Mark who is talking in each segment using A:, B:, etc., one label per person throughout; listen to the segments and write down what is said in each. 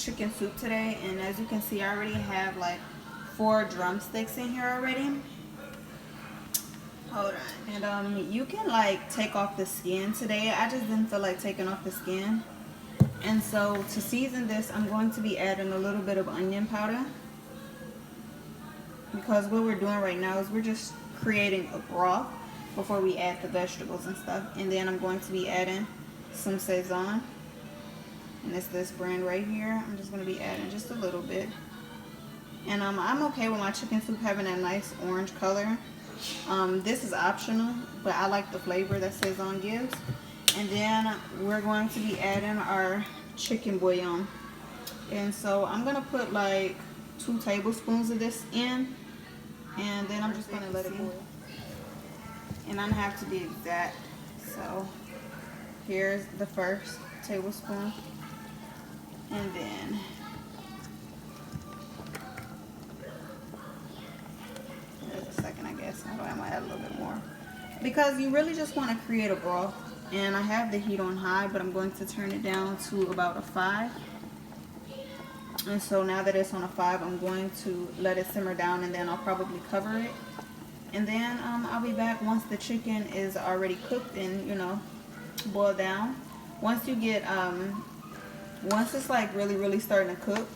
A: chicken soup today, and as you can see, I already have like 4 drumsticks in here already. Hold on. And you can like take off the skin today. I just didn't feel like taking off the skin. And so to season this, I'm going to be adding a little bit of onion powder, because what we're doing right now is we're just creating a broth before we add the vegetables and stuff. And then I'm going to be adding some Sazon, and it's this brand right here. I'm just going to be adding just a little bit. And I'm okay with my chicken soup having a nice orange color. This is optional, but I like the flavor that Sazon gives. And then we're going to be adding our chicken bouillon. And so I'm going to put like 2 tablespoons of this in, and then I'm just going to let it boil. And I have to be exact. So here's the first tablespoon, and then there's a second, I guess. I might add a little bit more, because you really just want to create a broth. And I have the heat on high, but I'm going to turn it down to about a 5. And so now that it's on a 5, I'm going to let it simmer down, and then I'll probably cover it. And then I'll be back once the chicken is already cooked and, you know, boiled down. Once you get, once it's like really starting to cook,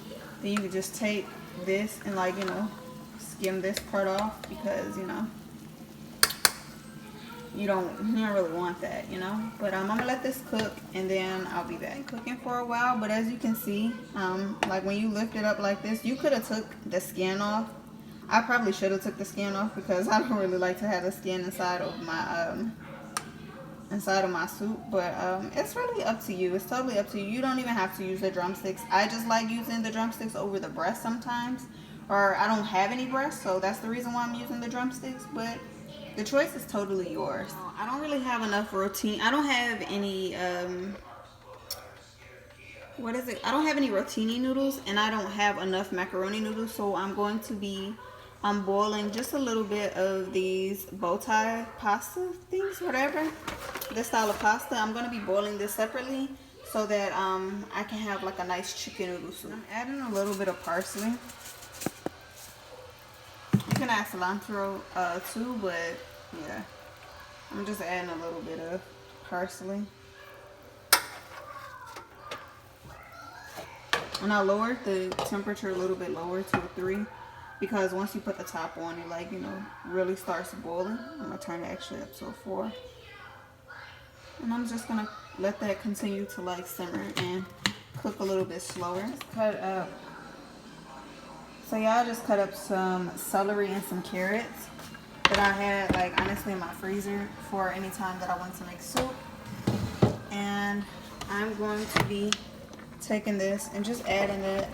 A: then you can just take this and, like, you know, skim this part off, because, you know, you don't really want that, you know. But I'm gonna let this cook, and then I'll be back. Cooking for a while, but as you can see, like when you lift it up like this, you could have took the skin off. I probably should have took the skin off, because I don't really like to have the skin inside of my soup. But it's really up to you. It's totally up to you. You don't even have to use the drumsticks. I just like using the drumsticks over the breast sometimes, or I don't have any breast, so that's the reason why I'm using the drumsticks. But the choice is totally yours. I don't really have enough rotini. I don't have any I don't have any rotini noodles, and I don't have enough macaroni noodles, so I'm going to be boiling just a little bit of these bow tie pasta things, whatever, this style of pasta. I'm going to be boiling this separately so that I can have like a nice chicken noodle soup. I'm adding a little bit of parsley. You can add cilantro too, but yeah, I'm just adding a little bit of parsley. And I lowered the temperature a little bit lower to a 3, because once you put the top on, it, like, you know, really starts boiling. I'm gonna turn it actually up to a 4, and I'm just gonna let that continue to like simmer and cook a little bit slower. Just cut up. So y'all, just cut up some celery and some carrots that I had, like, honestly in my freezer for any time that I want to make soup. And I'm going to be taking this and just adding it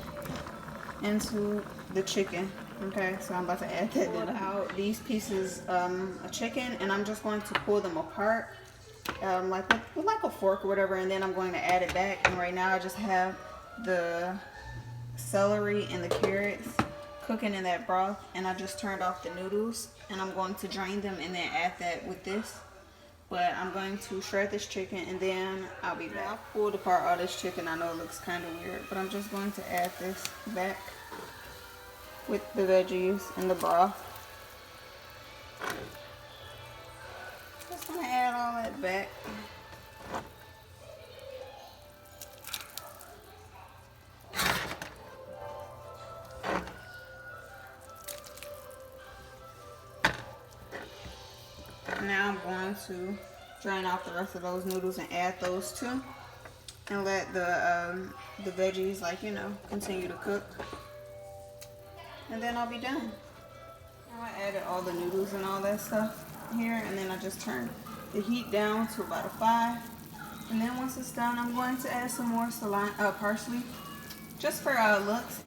A: into the chicken. Okay, so I'm about to add that out these pieces of chicken, and I'm just going to pull them apart like a fork or whatever, and then I'm going to add it back. And right now I just have the celery and the carrots cooking in that broth, and I just turned off the noodles, and I'm going to drain them and then add that with this. But I'm going to shred this chicken, and then I'll be back. I pulled apart all this chicken. I know it looks kind of weird, but I'm just going to add this back with the veggies and the broth. Just gonna add all that back. Now I'm going to drain off the rest of those noodles and add those too, and let the veggies, like, you know, continue to cook, and then I'll be done. Now I added all the noodles and all that stuff here, and then I just turned the heat down to about a 5, and then once it's done, I'm going to add some more parsley, just for looks.